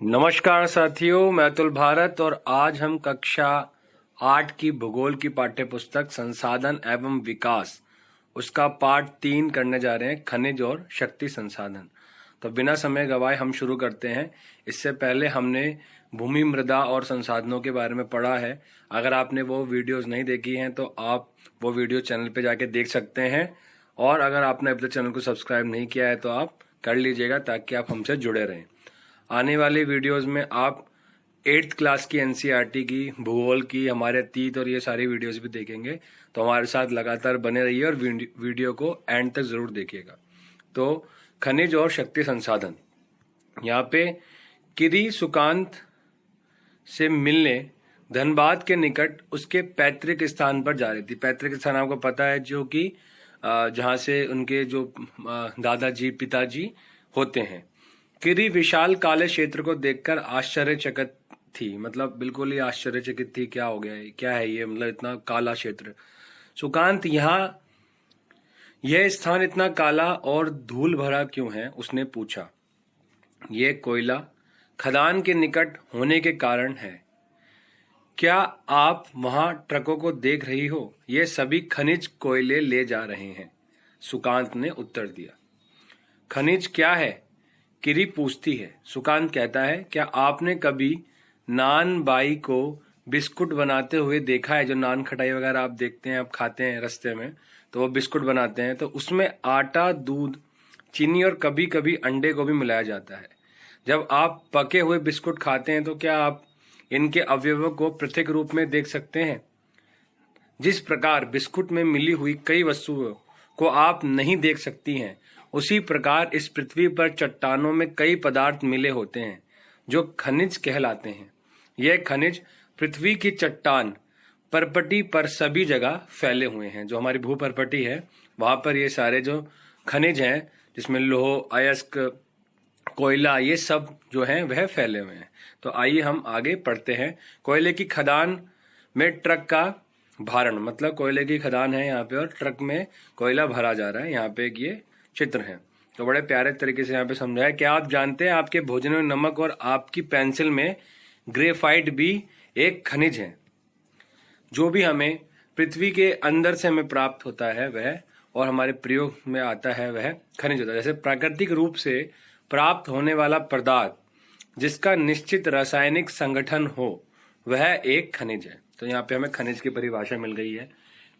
नमस्कार साथियों, मैं अतुल भारत और आज हम कक्षा 8 की भूगोल की पाठ्य पुस्तक संसाधन एवं विकास उसका पाठ 3 करने जा रहे हैं, खनिज और शक्ति संसाधन। तो बिना समय गवाए हम शुरू करते हैं। इससे पहले हमने भूमि, मृदा और संसाधनों के बारे में पढ़ा है। अगर आपने वो वीडियोस नहीं देखी हैं तो आप वो वीडियो चैनल पे जाके देख सकते हैं, और अगर आपने अभी तक चैनल को सब्सक्राइब नहीं किया है तो आप कर लीजिएगा ताकि आप हमसे जुड़े रहें। आने वाली वीडियोस में आप 8th क्लास की एनसीईआरटी की, भूगोल की, हमारे अतीत और ये सारी वीडियोस भी देखेंगे। तो हमारे साथ लगातार बने रहिए और वीडियो को एंड तक जरूर देखिएगा। तो खनिज और शक्ति संसाधन, यहाँ पे किरी सुकांत से मिलने धनबाद के निकट उसके पैतृक स्थान पर जा रही थी। पैतृक स्थान आपको पता है, जो कि जहाँ से उनके जो दादाजी, पिताजी होते हैं। किरी विशाल काले क्षेत्र को देखकर आश्चर्यचकित थी, मतलब बिल्कुल ही आश्चर्यचकित थी। क्या हो गया है, क्या है ये, मतलब इतना काला क्षेत्र। सुकांत, यह स्थान इतना काला और धूल भरा क्यों है, उसने पूछा। ये कोयला खदान के निकट होने के कारण है। क्या आप वहां ट्रकों को देख रही हो? ये सभी खनिज कोयले ले जा रहे हैं, सुकांत ने उत्तर दिया। खनिज क्या है, किरी पूछती है। सुकांत कहता है, क्या आपने कभी नान बाई को बिस्कुट बनाते हुए देखा है? जो नान खटाई वगैरह आप देखते हैं, आप खाते हैं रास्ते में, तो वो बिस्कुट बनाते हैं तो उसमें आटा, दूध, चीनी और कभी कभी अंडे को भी मिलाया जाता है। जब आप पके हुए बिस्कुट खाते हैं तो क्या आप इनके अवयवों को पृथक रूप में देख सकते हैं? जिस प्रकार बिस्कुट में मिली हुई कई वस्तुओं को आप नहीं देख सकती हैं, उसी प्रकार इस पृथ्वी पर चट्टानों में कई पदार्थ मिले होते हैं जो खनिज कहलाते हैं। यह खनिज पृथ्वी की चट्टान परपटी पर सभी जगह फैले हुए हैं। जो हमारी भूपरपटी है वहां पर ये सारे जो खनिज हैं, जिसमें लौह, अयस्क, कोयला, ये सब जो हैं वह फैले हुए हैं। तो आइए हम आगे पढ़ते हैं। कोयले की खदान में ट्रक का भारण, मतलब कोयले की खदान है यहाँ पे और ट्रक में कोयला भरा जा रहा है। यहाँ पे एक ये चित्र है, तो बड़े प्यारे तरीके से यहाँ पे समझाया। क्या आप जानते हैं आपके भोजन में नमक और आपकी पेंसिल में ग्रेफाइट भी एक खनिज है। जो भी हमें पृथ्वी के अंदर से हमें प्राप्त होता है वह, और हमारे प्रयोग में आता है, वह खनिज होता है। जैसे प्राकृतिक रूप से प्राप्त होने वाला पदार्थ जिसका निश्चित रासायनिक संगठन हो, वह एक खनिज है। तो यहाँ पे हमें खनिज की परिभाषा मिल गई है।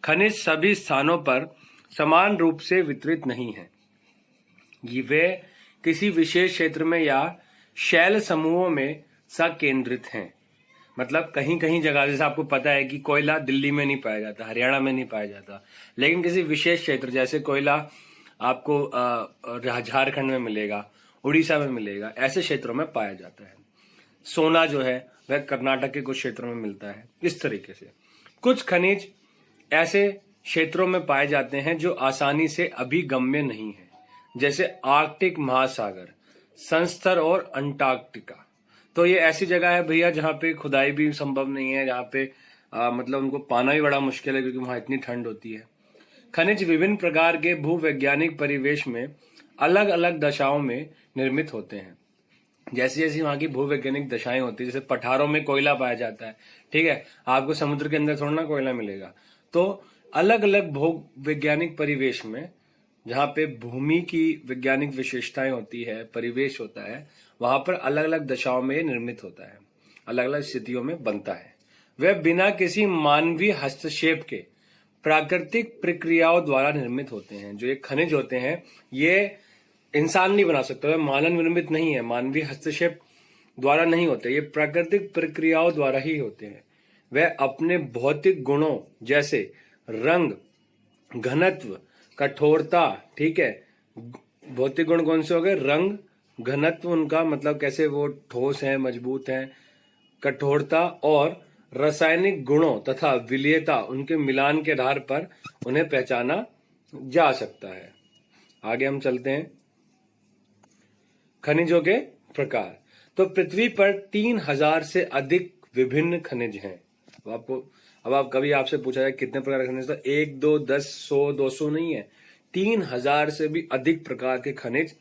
खनिज सभी स्थानों पर समान रूप से वितरित नहीं है। वे किसी विशेष क्षेत्र में या शैल समूहों में सकेंद्रित हैं। मतलब कहीं कहीं जगह, जैसे आपको पता है कि कोयला दिल्ली में नहीं पाया जाता, हरियाणा में नहीं पाया जाता, लेकिन किसी विशेष क्षेत्र, जैसे कोयला आपको झारखंड में मिलेगा, उड़ीसा में मिलेगा, ऐसे क्षेत्रों में पाया जाता है। सोना जो है वह कर्नाटक के कुछ क्षेत्रों में मिलता है। इस तरीके से कुछ खनिज ऐसे क्षेत्रों में पाए जाते हैं जो आसानी से अभिगम्य नहीं है, जैसे आर्कटिक महासागर, संस्तर और अंटार्कटिका। तो ये ऐसी जगह है भैया जहाँ पे खुदाई भी संभव नहीं है, जहाँ पे मतलब उनको पाना भी बड़ा मुश्किल है, क्योंकि वहां इतनी ठंड होती है। खनिज विभिन्न प्रकार के भूवैज्ञानिक परिवेश में अलग अलग दशाओं में निर्मित होते हैं। जैसी जैसी वहां की भूवैज्ञानिक दशाएं होती है, जैसे पठारों में कोयला पाया जाता है, ठीक है, आपको समुद्र के अंदर थोड़ा ना कोयला मिलेगा। तो अलग अलग भूग वैज्ञानिक परिवेश में, जहाँ पे भूमि की वैज्ञानिक विशेषताएं होती है, परिवेश होता है, वहां पर अलग अलग दशाओं में निर्मित होता है, अलग अलग स्थितियों में बनता है। वह बिना किसी मानवीय हस्तक्षेप के प्राकृतिक प्रक्रियाओं द्वारा निर्मित होते हैं। जो ये खनिज होते हैं, ये इंसान नहीं बना सकता, वह मानव निर्मित नहीं है, मानवीय हस्तक्षेप द्वारा नहीं होते, ये प्राकृतिक प्रक्रियाओं द्वारा ही होते हैं। वह अपने भौतिक गुणों जैसे रंग, घनत्व, कठोरता, ठीक है, भौतिक गुण कौन से हो गए? रंग, घनत्व, उनका मतलब कैसे वो ठोस हैं, मजबूत हैं, कठोरता, और रासायनिक गुणों तथा विलेयता, उनके मिलान के आधार पर उन्हें पहचाना जा सकता है। आगे हम चलते हैं। खनिजों के प्रकार। तो पृथ्वी पर 3000 से अधिक विभिन्न खनिज हैं। अब आप कभी आपसे पूछा जाए कितने प्रकार के खनिज, तो 1, 2, 10, 100, 200 नहीं है, 3000 से भी अधिक प्रकार के खनिज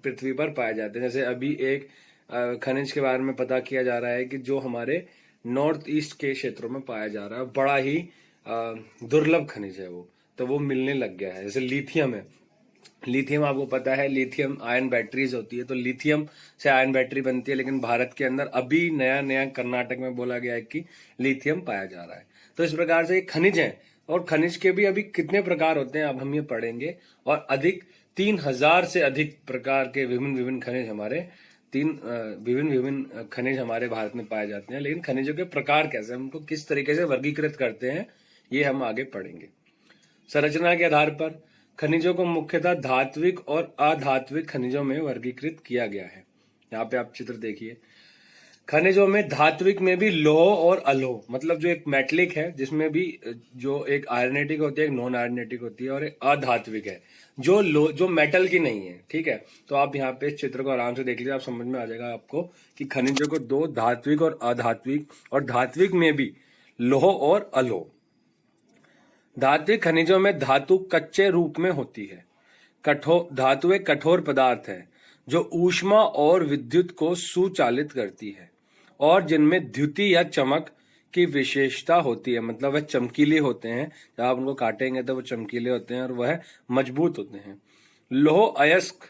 पृथ्वी पर पाए जाते हैं। जैसे अभी एक खनिज के बारे में पता किया जा रहा है कि जो हमारे नॉर्थ ईस्ट के क्षेत्रों में पाया जा रहा है, बड़ा ही दुर्लभ खनिज है तो वो मिलने लग गया है। जैसे लिथियम है, लिथियम आपको पता है, लिथियम आयन बैटरीज होती है, तो लिथियम से आयन बैटरी बनती है, लेकिन भारत के अंदर अभी नया नया कर्नाटक में बोला गया है कि लिथियम पाया जा रहा है। तो इस प्रकार से खनिज है, और खनिज के भी अभी कितने प्रकार होते हैं अब हम ये पढ़ेंगे, और अधिक 3000 से अधिक प्रकार के विभिन्न विभिन्न खनिज हमारे विभिन्न खनिज हमारे भारत में पाए जाते हैं। लेकिन खनिजों के प्रकार कैसे, हम उनको किस तरीके से वर्गीकृत करते हैं, ये हम आगे पढ़ेंगे। संरचना के आधार पर खनिजों को मुख्यतः धात्विक और अधात्विक खनिजों में वर्गीकृत किया गया है। यहाँ पे आप चित्र देखिए, खनिजों में धात्विक में भी लोह और अलोह, मतलब जो एक मेटलिक है जिसमें भी जो एक आयरनेटिक होती है, एक नॉन आयरनेटिक होती है, और एक अधात्विक है जो मेटल की नहीं है। ठीक है, तो आप यहाँ पे इस चित्र को आराम से देख लीजिए, आप समझ में आ जाएगा आपको कि खनिजों को दो, धात्विक और अधात्विक, और धात्विक में भी लोह और अलोह। धात्विक खनिजों में धातु कच्चे रूप में होती है। धातु एक कठोर पदार्थ है जो ऊष्मा और विद्युत को सुचालित करती है, और जिनमें द्युति या चमक की विशेषता होती है, मतलब वह चमकीले होते हैं, जब आप उनको काटेंगे तो वो चमकीले होते हैं और वह मजबूत होते हैं। लोह अयस्क,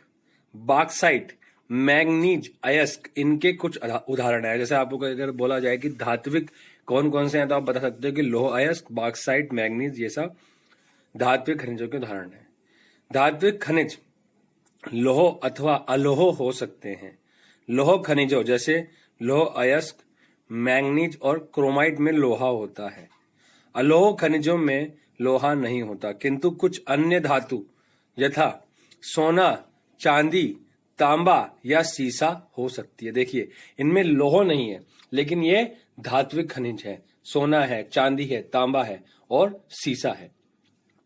बॉक्साइट, मैंगनीज अयस्क इनके कुछ उदाहरण है। जैसे आपको अगर बोला जाए कि धात्विक कौन कौन से हैं, तो आप बता सकते हो कि लोह अयस्क, बॉक्साइट, मैंगनीज, ये सब धात्विक खनिजों के उदाहरण है। धात्विक खनिज लोह अथवा अलोह हो सकते हैं। लोह खनिजों जैसे लोह अयस्क, मैंगनीज और क्रोमाइट में लोहा होता है। अलोह खनिजों में लोहा नहीं होता, किंतु कुछ अन्य धातु यथा सोना, चांदी, तांबा या सीसा हो सकती है। देखिए, इनमें लोह नहीं है, लेकिन ये धात्विक खनिज है। सोना है, चांदी है, तांबा है और सीसा है,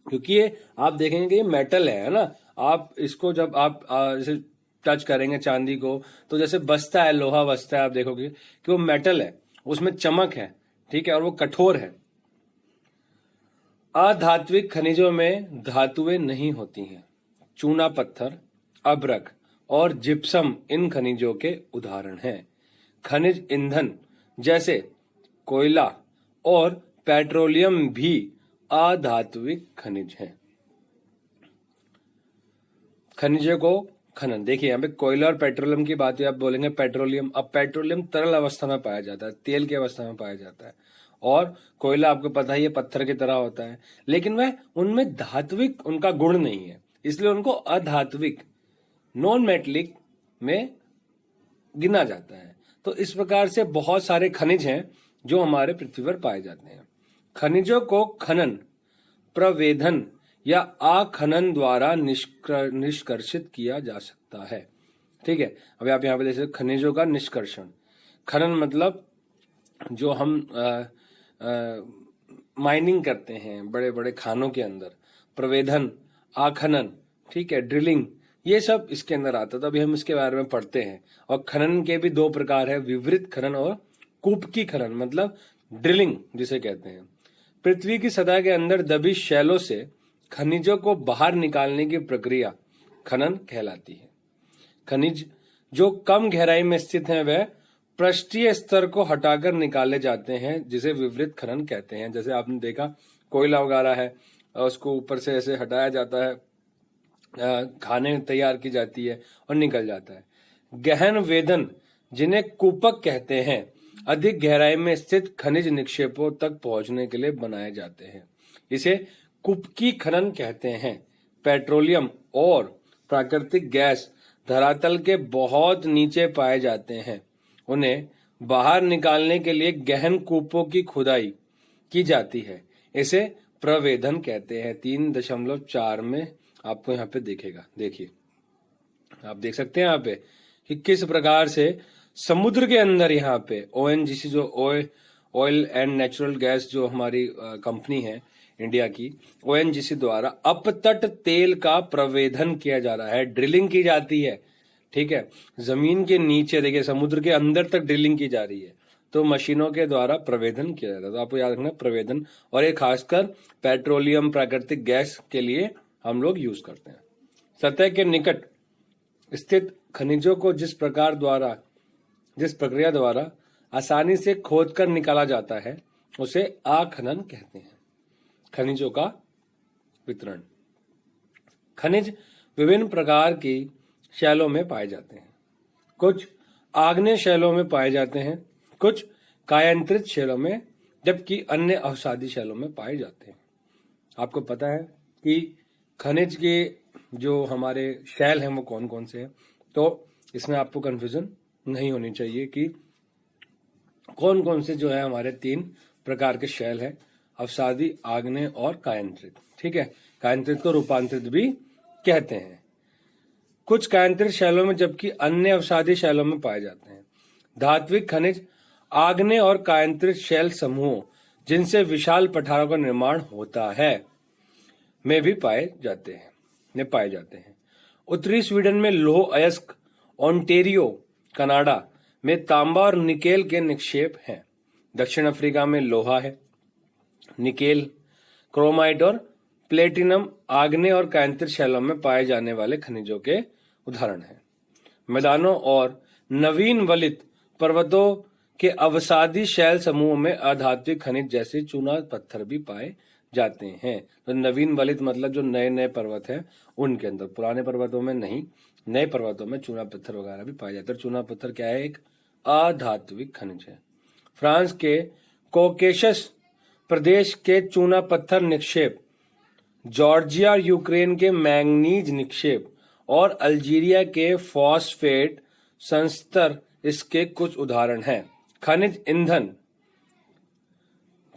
क्योंकि ये आप देखेंगे कि ये मेटल है ना। आप इसको जब आप जैसे टच करेंगे चांदी को, तो जैसे बसता है, लोहा बसता है, आप देखोगे कि वो मेटल है, उसमें चमक है, ठीक है, और वो कठोर है। अधात्विक खनिजों में धातुएं नहीं होती हैं। चूना पत्थर, अभ्रक और जिप्सम इन खनिजों के उदाहरण हैं। खनिज ईंधन जैसे कोयला और पेट्रोलियम भी अधात्विक खनिज हैं। खनिजों को खनन, देखिए यहाँ पे कोयला और पेट्रोलियम की बात है, आप बोलेंगे पेट्रोलियम, अब पेट्रोलियम तरल अवस्था में पाया जाता है, तेल की अवस्था में पाया जाता है, और कोयला आपको पता ही है पत्थर की तरह होता है, लेकिन वह उनमें धात्विक उनका गुण नहीं है, इसलिए उनको अधात्विक, नॉन मेटलिक में गिना जाता है। तो इस प्रकार से बहुत सारे खनिज हैं जो हमारे पृथ्वी पर पाए जाते हैं। खनिजों को खनन, प्रवेधन या आखनन द्वारा निष्कर्षित किया जा सकता है। ठीक है, अभी आप यहाँ पे देख सकते खनिजों का निष्कर्षण। खनन मतलब जो हम माइनिंग करते हैं बड़े बड़े खानों के अंदर। प्रवेधन, आखनन, ठीक है, ड्रिलिंग, ये सब इसके अंदर आता है, तो अभी हम इसके बारे में पढ़ते हैं। और खनन के भी दो प्रकार है, विवृत खनन और कूपकी खनन, मतलब ड्रिलिंग जिसे कहते हैं। पृथ्वी की सतह के अंदर दबी शैलों से खनिजों को बाहर निकालने की प्रक्रिया खनन कहलाती है। खनिज जो कम गहराई में स्थित हैं वह पृष्ठीय स्तर को हटाकर निकाले जाते हैं, जिसे विवृत खनन कहते हैं। जैसे आपने देखा कोयला वगैरह है, उसको ऊपर से ऐसे हटाया जाता है, खाने तैयार की जाती है और निकल जाता है। गहन वेदन जिन्हें कूपक कहते हैं, अधिक गहराई में स्थित खनिज निक्षेपों तक पहुंचने के लिए बनाए जाते हैं, इसे कूपकी खनन कहते हैं। पेट्रोलियम और प्राकृतिक गैस धरातल के बहुत नीचे पाए जाते हैं, उन्हें बाहर निकालने के लिए गहन कूपों की खुदाई की जाती है, इसे प्रवेधन कहते हैं। 3.4 में आपको यहाँ पे दिखेगा, देखिए आप देख सकते हैं यहाँ पे कि किस प्रकार से समुद्र के अंदर यहाँ पे ONGC जो ऑयल एंड नेचुरल गैस जो हमारी कंपनी है इंडिया की, ONGC द्वारा अपतट तेल का प्रवेधन किया जा रहा है, ड्रिलिंग की जाती है। ठीक है, जमीन के नीचे देखिए समुद्र के अंदर तक ड्रिलिंग की जा रही है, तो मशीनों के द्वारा प्रवेधन किया जाता है। तो आपको याद रखना प्रवेधन, और ये खासकर पेट्रोलियम, प्राकृतिक गैस के लिए हम लोग यूज करते हैं। सतह के निकट स्थित खनिजों को जिस प्रकार द्वारा जिस प्रक्रिया द्वारा आसानी से खोदकर निकाला जाता है उसे आखनन कहते हैं। खनिजों का वितरण। खनिज विभिन्न प्रकार की शैलों में पाए जाते हैं। कुछ आग्नेय शैलों में पाए जाते हैं, कुछ कायांतरित शैलों में, जबकि अन्य अवसादी शैलों में पाए जाते हैं। आपको पता है कि खनिज के जो हमारे शैल हैं वो कौन कौन से हैं, तो इसमें आपको कंफ्यूजन नहीं होनी चाहिए कि कौन कौन से जो है हमारे 3 प्रकार के शैल हैं, अवसादी, आग्नेय और कायांतरित। ठीक है, कायांतरित को रूपांतरित भी कहते हैं। कुछ कायांतरित शैलों में जबकि अन्य अवसादी शैलों में पाए जाते हैं। धात्विक खनिज आग्नेय और कायांतरित शैल समूहों जिनसे विशाल पठारों का निर्माण होता है में पाए जाते हैं। उत्तरी स्वीडन में लौह अयस्क, ओंटेरियो कनाडा में तांबा और निकेल के निक्षेप हैं। दक्षिण अफ्रीका में लोहा है, निकेल, क्रोमाइट और प्लेटिनम आग्नेय और कायांतरित शैलों में पाए जाने वाले खनिजों के उदाहरण हैं। मैदानों और नवीन वलित पर्वतों के अवसादी शैल समूहों में अधात्विक खनिज जैसे चूना पत्थर भी पाए जाते हैं। तो नवीन वलित मतलब जो नए नए पर्वत हैं उनके अंदर, पुराने पर्वतों में नहीं, नए पर्वतों में चूना पत्थर वगैरह भी पाए जाते हैं। चूना पत्थर क्या है? एक अधात्विक खनिज है। फ्रांस के कोकेशस प्रदेश के चूना पत्थर निक्षेप, जॉर्जिया और यूक्रेन के मैंगनीज निक्षेप और अल्जीरिया के फॉस्फेट संस्तर इसके कुछ उदाहरण हैं। खनिज ईंधन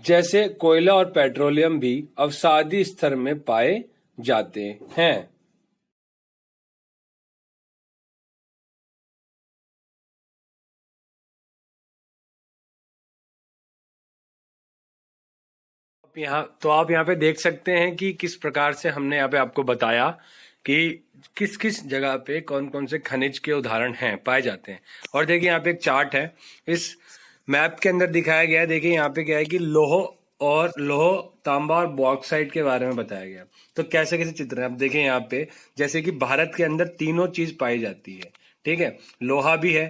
जैसे कोयला और पेट्रोलियम भी अवसादी स्तर में पाए जाते हैं। आप यहाँ पे देख सकते हैं कि किस प्रकार से हमने यहाँ पे आपको बताया कि किस किस जगह पे कौन कौन से खनिज के उदाहरण हैं, पाए जाते हैं। और देखिए यहाँ पे एक चार्ट है, इस मैप के अंदर दिखाया गया है। देखिए यहाँ पे क्या है कि लौह, तांबा और बॉक्साइट के बारे में बताया गया। तो कैसे कैसे चित्र है, अब देखिए यहाँ पे जैसे कि भारत के अंदर तीनों चीज पाई जाती है। ठीक है, लोहा भी है,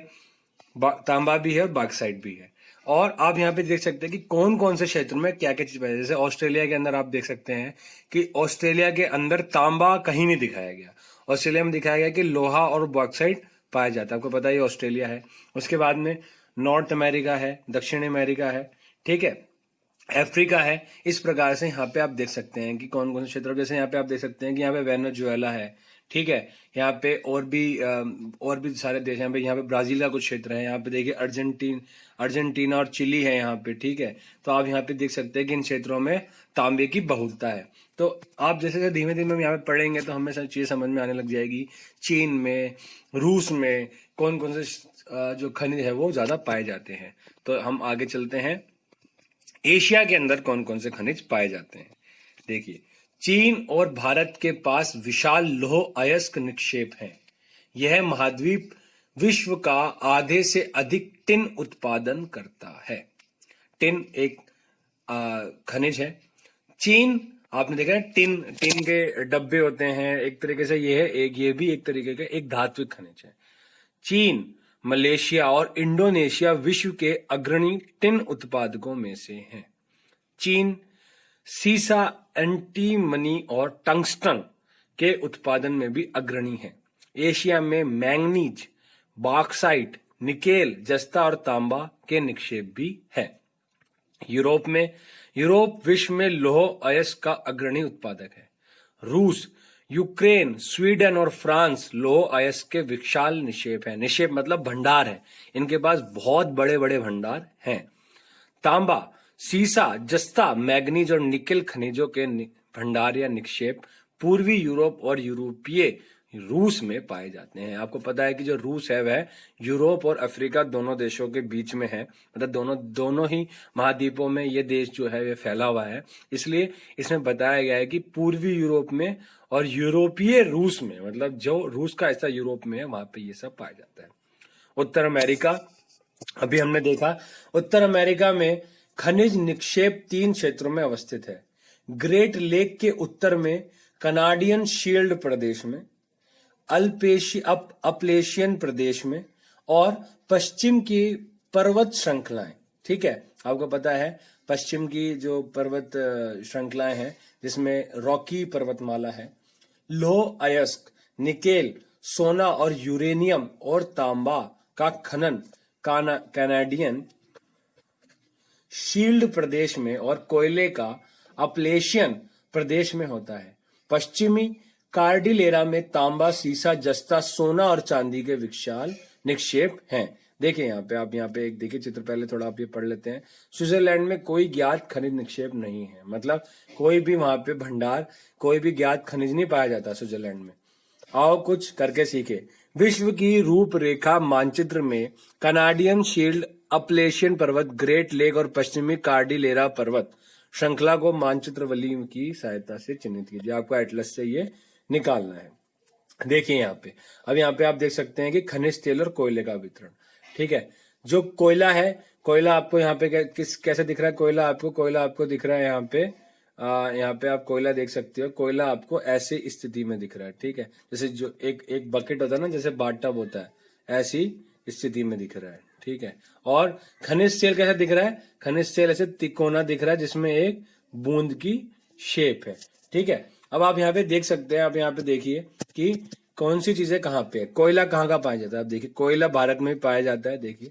तांबा भी है और बॉक्साइट भी है। और आप यहाँ पे देख सकते हैं कि कौन कौन से क्षेत्र में क्या क्या चीज पाई। जैसे ऑस्ट्रेलिया के अंदर आप देख सकते हैं कि ऑस्ट्रेलिया के अंदर तांबा कहीं नहीं दिखाया गया, ऑस्ट्रेलिया में दिखाया गया कि लोहा और बॉक्साइट पाया जाता है। आपको पता है ये ऑस्ट्रेलिया है। उसके बाद में नॉर्थ अमेरिका है, दक्षिण अमेरिका है, ठीक है, अफ्रीका है। इस प्रकार से यहाँ पे आप देख सकते हैं कि कौन कौन से क्षेत्र। जैसे यहाँ पे आप देख सकते हैं कि यहाँ पे वेनेजुएला है, ठीक है, यहाँ पे और भी सारे देश हैं। यहाँ पे ब्राजील का कुछ क्षेत्र है। यहाँ पे देखिए अर्जेंटीना और चिली है यहाँ पे, ठीक है। तो आप यहाँ पे देख सकते हैं कि इन क्षेत्रों में तांबे की बहुलता है। तो आप जैसे धीमे धीमे हम यहाँ पे पढ़ेंगे तो हमें सब चीजें समझ में आने लग जाएगी। चीन में, रूस में कौन कौन से जो खनिज है वो ज्यादा पाए जाते हैं। तो हम आगे चलते हैं, एशिया के अंदर कौन कौन से खनिज पाए जाते हैं। देखिए, चीन और भारत के पास विशाल लौह अयस्क निक्षेप हैं। यह महाद्वीप विश्व का आधे से अधिक टिन उत्पादन करता है। टिन एक खनिज है। चीन, आपने देखा है टिन के डब्बे होते हैं एक तरीके से, ये भी एक तरीके का एक धात्विक खनिज है। चीन, मलेशिया और इंडोनेशिया विश्व के अग्रणी टिन उत्पादकों में से हैं। चीन सीसा, एंटीमनी और टंगस्टन के उत्पादन में भी अग्रणी है। एशिया में मैंगनीज, बॉक्साइट, निकेल, जस्ता और तांबा के निक्षेप भी है। यूरोप विश्व में लौह अयस्क का अग्रणी उत्पादक है। रूस, यूक्रेन, स्वीडन और फ्रांस लौह अयस्क के विशाल निक्षेप है। निक्षेप मतलब भंडार है, इनके पास बहुत बड़े बड़े भंडार हैं। तांबा, सीसा, जस्ता, मैग्नीज और निकेल खनिजों के भंडार या निक्षेप पूर्वी यूरोप और यूरोपीय रूस में पाए जाते हैं। आपको पता है कि जो रूस है वह यूरोप और अफ्रीका दोनों देशों के बीच में है, मतलब दोनों ही महाद्वीपों में ये देश जो है ये फैला हुआ है। इसलिए इसमें बताया गया है कि पूर्वी यूरोप में और यूरोपीय रूस में, मतलब जो रूस का हिस्सा यूरोप में है वहां पे ये सब पाया जाता है। उत्तर अमेरिका, अभी हमने देखा, उत्तर अमेरिका में खनिज निक्षेप 3 क्षेत्रों में अवस्थित है। ग्रेट लेक के उत्तर में कनाडियन शील्ड प्रदेश में, अपलेशियन प्रदेश में और पश्चिम की पर्वत श्रृंखलाएं। ठीक है, आपको पता है पश्चिम की जो पर्वत श्रृंखलाएं हैं जिसमें रॉकी पर्वतमाला है। लौह अयस्क, निकेल, सोना और यूरेनियम और तांबा का खनन कैनेडियन शील्ड प्रदेश में और कोयले का अपलेशियन प्रदेश में होता है। पश्चिमी कार्डिलेरा में तांबा, सीसा, जस्ता, सोना और चांदी के विशाल निक्षेप हैं। देखिए यहाँ पे, आप यहाँ पे एक देखिए चित्र, पहले थोड़ा आप ये पढ़ लेते हैं। स्विट्जरलैंड में कोई ज्ञात खनिज निक्षेप नहीं है, मतलब कोई भी वहां पे भंडार, कोई भी ज्ञात खनिज नहीं पाया जाता स्विट्जरलैंड में। आओ कुछ करके सीखे। विश्व की रूपरेखा मानचित्र में कनाडियन शील्ड, अपलेशियन पर्वत, ग्रेट लेक और पश्चिमी कार्डिलेरा पर्वत श्रृंखला को मानचित्रवली की सहायता से चिन्हित कीजिए। आपको एटलस से ये निकालना है। देखिए यहाँ पे, अब यहाँ पे आप देख सकते हैं कि खनिज तेल और कोयले का वितरण। ठीक है, जो कोयला है, कोयला आपको यहाँ पे कैसे दिख रहा है? कोयला आपको दिख रहा है यहाँ पे, यहाँ पे आप कोयला देख सकते हो। कोयला आपको ऐसी स्थिति में दिख रहा है। ठीक है, जैसे जो एक बकेट होता है ना, जैसे बाथटब होता है, ऐसी स्थिति में दिख रहा है। ठीक है, और खनिज तेल कैसा दिख रहा है? खनिज तेल ऐसे तिकोना दिख रहा है जिसमें एक बूंद की शेप है। ठीक है, अब आप यहाँ पे देख सकते हैं, आप यहाँ पे देखिए कि कौन सी चीजें कहाँ पे है। कोयला कहाँ पाया जाता है? आप देखिए, कोयला भारत में भी पाया जाता है। देखिए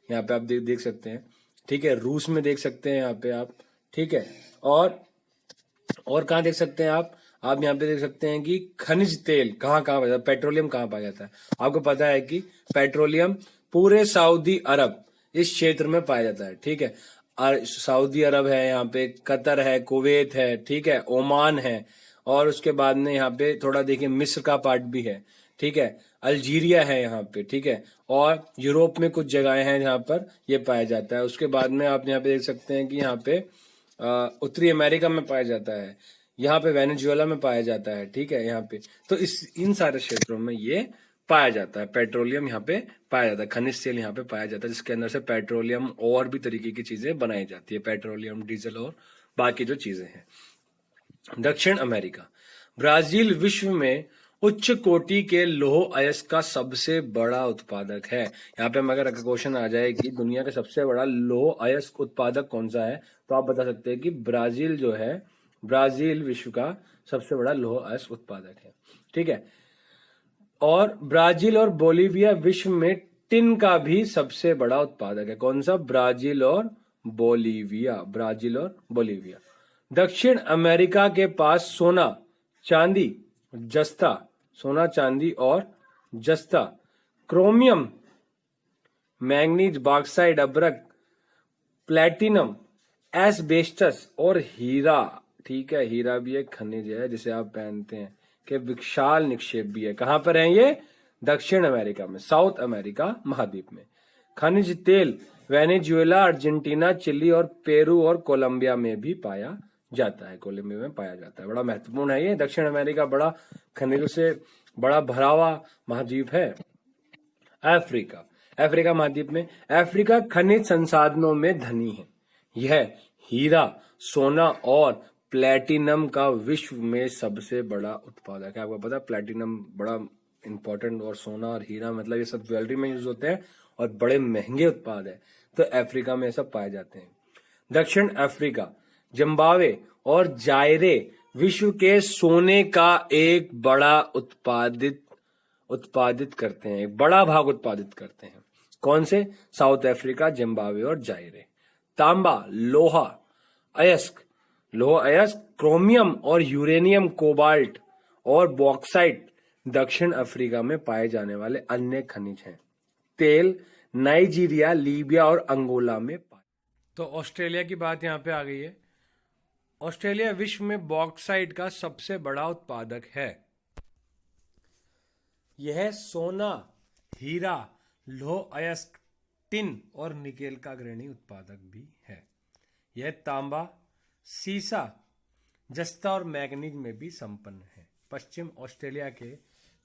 यहाँ पे आप देख सकते हैं। ठीक है, रूस में देख सकते हैं यहाँ पे आप। ठीक है, और कहाँ देख सकते हैं आप यहाँ पे देख सकते हैं कि खनिज तेल कहाँ पाया जाता है, पेट्रोलियम कहाँ पाया जाता है। आपको पता है कि पेट्रोलियम पूरे सऊदी अरब इस क्षेत्र में पाया जाता है। ठीक है, सऊदी अरब है, यहाँ पे कतर है, कुवैत है, ठीक है, ओमान है, और उसके बाद में यहाँ पे थोड़ा देखिए मिस्र का पार्ट भी है। ठीक है, अल्जीरिया है यहाँ पे। ठीक है, और यूरोप में कुछ जगहें हैं जहाँ पर ये पाया जाता है। उसके बाद में आप यहाँ पे देख सकते हैं कि यहाँ पे उत्तरी अमेरिका में पाया जाता है, यहाँ पे वेनेजुएला में पाया जाता है। ठीक है, यहाँ पे तो इन सारे क्षेत्रों में ये पाया जाता है। पेट्रोलियम यहाँ पे पाया जाता है, खनिज तेल यहाँ पे पाया जाता है, जिसके अंदर से पेट्रोलियम और भी तरीके की चीजें बनाई जाती है, पेट्रोलियम, डीजल और बाकी जो चीजें हैं। दक्षिण अमेरिका, ब्राजील विश्व में उच्च कोटि के लौह अयस्क का सबसे बड़ा उत्पादक है। यहाँ पे अगर क्वेश्चन आ जाए कि दुनिया का सबसे बड़ा लौह अयस्क उत्पादक कौन सा है, तो आप बता सकते हैं कि ब्राजील जो है, ब्राजील विश्व का सबसे बड़ा लौह अयस्क उत्पादक है। ठीक है, और ब्राजील और बोलीविया विश्व में टिन का भी सबसे बड़ा उत्पादक है। कौन सा? ब्राजील और बोलीविया, ब्राजील और बोलीविया। दक्षिण अमेरिका के पास सोना, चांदी, जस्ता, सोना, चांदी और जस्ता, क्रोमियम, मैंगनीज, बॉक्साइट, अभ्रक, प्लैटिनम, एस्बेस्टस और हीरा। ठीक है, हीरा भी एक खनिज है जिसे आप पहनते हैं, के विशाल निक्षेप भी है। कहां पर है ये? दक्षिण अमेरिका में, साउथ अमेरिका महाद्वीप में। खनिज तेल वेनेजुएला, अर्जेंटीना, चिली और पेरू और कोलंबिया में भी पाया जाता है। कोलंबिया में पाया जाता है, बड़ा महत्वपूर्ण है ये। दक्षिण अमेरिका बड़ा खनिजों से बड़ा भरा हुआ महाद्वीप है। अफ्रीका, अफ्रीका महाद्वीप में, अफ्रीका खनिज संसाधनों में धनी है। यह हीरा, सोना और प्लैटिनम का विश्व में सबसे बड़ा उत्पादक है। आपको पता है प्लैटिनम बड़ा इंपॉर्टेंट, और सोना और हीरा मतलब ये सब ज्वेलरी में यूज होते हैं और बड़े महंगे उत्पाद है, तो अफ्रीका में सब पाए जाते हैं। दक्षिण अफ्रीका, जिम्बाब्वे और जायरे विश्व के सोने का एक बड़ा उत्पादित करते हैं, एक बड़ा भाग उत्पादित करते हैं। कौन से? साउथ अफ्रीका, जिम्बाब्वे और जायरे। तांबा, लोहा अयस्क, क्रोमियम और यूरेनियम, कोबाल्ट और बॉक्साइट दक्षिण अफ्रीका में पाए जाने वाले अन्य खनिज हैं। तेल नाइजीरिया, लीबिया और अंगोला में पाए। तो ऑस्ट्रेलिया की बात यहाँ पे आ गई है। ऑस्ट्रेलिया विश्व में बॉक्साइट का सबसे बड़ा उत्पादक है। यह सोना, हीरा, लौह अयस्क, टिन और निकेल का अग्रणी उत्पादक भी है। यह तांबा, सीसा, जस्ता और मैग्नीज में भी संपन्न है। पश्चिम ऑस्ट्रेलिया के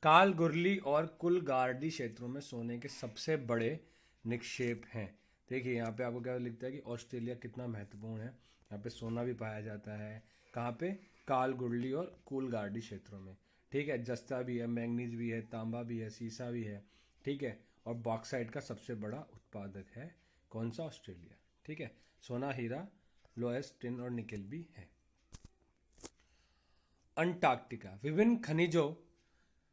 कालगुरली और कुलगार्डी क्षेत्रों में सोने के सबसे बड़े निक्षेप हैं। देखिए यहाँ पे आपको क्या लिखता है कि ऑस्ट्रेलिया कितना महत्वपूर्ण है। यहाँ पे सोना भी पाया जाता है। कहाँ पे? कालगुरली और कुलगार्डी क्षेत्रों में। ठीक है, जस्ता भी है, मैंगनीज भी है, तांबा भी है, सीसा भी है। ठीक है, और बॉक्साइट का सबसे बड़ा उत्पादक है। कौन सा? ऑस्ट्रेलिया। ठीक है, सोना, हीरा, लोएस, टिन और निकेल भी है। अंटार्कटिका। विभिन्न खनिजों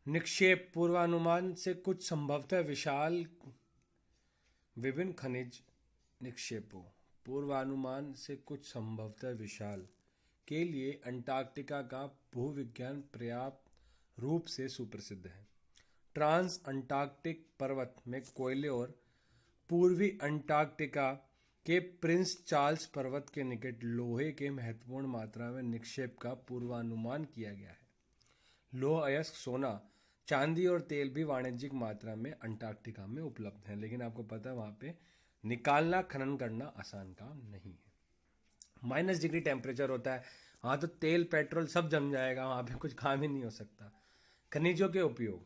निक्षेप पूर्वानुमान से कुछ संभवतः विशाल विभिन्न खनिज निक्षेपों पूर्वानुमान से कुछ संभवतः विशाल के लिए अंटार्कटिका का भूविज्ञान पर्याप्त रूप से सुप्रसिद्ध है। ट्रांस अंटार्कटिक पर्वत में कोयले और पूर्वी अंटार्कटिका के प्रिंस चार्ल्स पर्वत के निकट लोहे के महत्वपूर्ण मात्रा में निक्षेप का पूर्वानुमान किया गया है। लौह अयस्क, सोना, चांदी और तेल भी वाणिज्यिक मात्रा में अंटार्कटिका में उपलब्ध हैं, लेकिन आपको पता है वहां पे निकालना, खनन करना आसान काम नहीं है। -डिग्री टेम्परेचर होता है वहां, तो तेल पेट्रोल सब जम जाएगा, वहां पे कुछ काम ही नहीं हो सकता। खनिजों के उपयोग।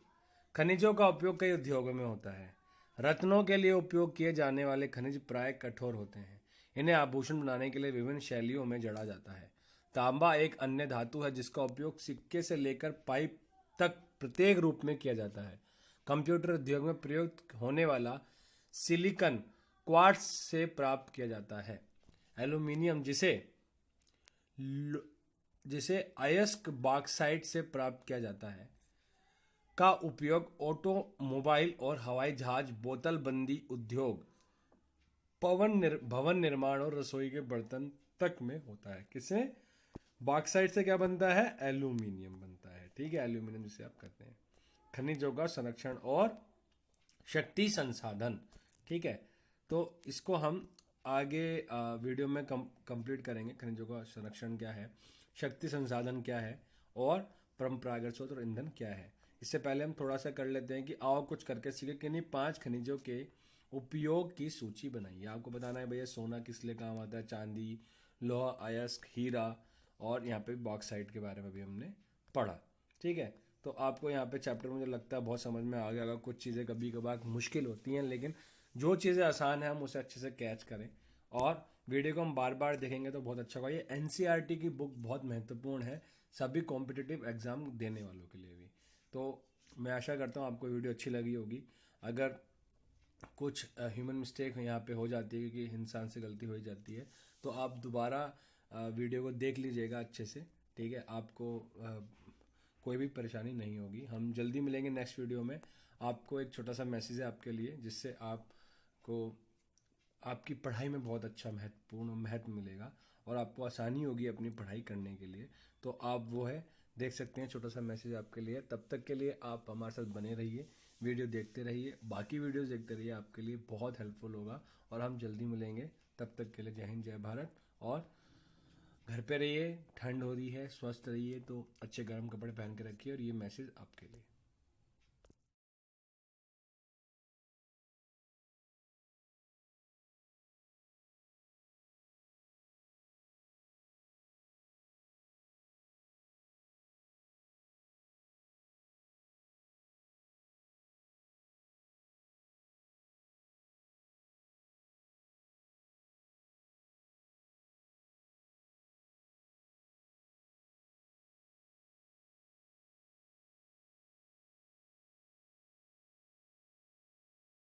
खनिजों का उपयोग कई उद्योगों में होता है। रत्नों के लिए उपयोग किए जाने वाले खनिज प्राय कठोर होते हैं। इन्हें आभूषण बनाने के लिए विभिन्न शैलियों में जड़ा जाता है। तांबा एक अन्य धातु है जिसका उपयोग सिक्के से लेकर पाइप तक प्रत्येक रूप में किया जाता है। कंप्यूटर उद्योग में प्रयुक्त होने वाला सिलिकॉन क्वार्ट्ज से प्राप्त किया जाता है। एल्यूमीनियम जिसे अयस्क बॉक्साइट से प्राप्त किया जाता है का उपयोग ऑटोमोबाइल और हवाई जहाज, बोतल बंदी उद्योग, भवन निर्माण और रसोई के बर्तन तक में होता है। किसे? बॉक्साइट से क्या बनता है? एल्यूमिनियम बनता है। ठीक है, एल्यूमिनियम जिसे आप कहते हैं। खनिजों का संरक्षण और शक्ति संसाधन। ठीक है, तो इसको हम आगे वीडियो में कंप्लीट करेंगे। खनिजों का संरक्षण क्या है, शक्ति संसाधन क्या है और परंपरागत स्रोत और ईंधन क्या है। इससे पहले हम थोड़ा सा कर लेते हैं कि आओ कुछ करके सीखे कि नहीं 5 खनिजों के उपयोग की सूची बनाइए। आपको बताना है भैया सोना किस लिए काम आता है, चांदी, लोहा अयस्क, हीरा और यहाँ पे बॉक्साइट के बारे में भी हमने पढ़ा। ठीक है, तो आपको यहाँ पे चैप्टर मुझे लगता है बहुत समझ में आ गया। कुछ चीज़ें कभी कभार मुश्किल होती हैं, लेकिन जो चीज़ें आसान है हम उसे अच्छे से कैच करें और वीडियो को हम बार बार देखेंगे तो बहुत अच्छा होगा। ये एनसीईआरटी की बुक बहुत महत्वपूर्ण है सभी कॉम्पिटिटिव एग्जाम देने वालों के लिए भी। तो मैं आशा करता हूँ आपको वीडियो अच्छी लगी होगी। अगर कुछ ह्यूमन मिस्टेक यहाँ पे हो जाती है क्योंकि इंसान से गलती हो ही जाती है, तो आप दोबारा वीडियो को देख लीजिएगा अच्छे से। ठीक है, आपको कोई भी परेशानी नहीं होगी। हम जल्दी मिलेंगे नेक्स्ट वीडियो में। आपको एक छोटा सा मैसेज है आपके लिए जिससे आपको आपकी पढ़ाई में बहुत अच्छा महत्व मिलेगा और आपको आसानी होगी अपनी पढ़ाई करने के लिए। तो आप वो है देख सकते हैं, छोटा सा मैसेज आपके लिए। तब तक के लिए आप हमारे साथ बने रहिए, वीडियो देखते रहिए, बाकी वीडियोस देखते रहिए, आपके लिए बहुत हेल्पफुल होगा। और हम जल्दी मिलेंगे, तब तक के लिए जय हिंद, जय भारत। और घर पे रहिए, ठंड हो रही है, स्वस्थ रहिए, तो अच्छे गर्म कपड़े पहन के रखिए। और ये मैसेज आपके लिए।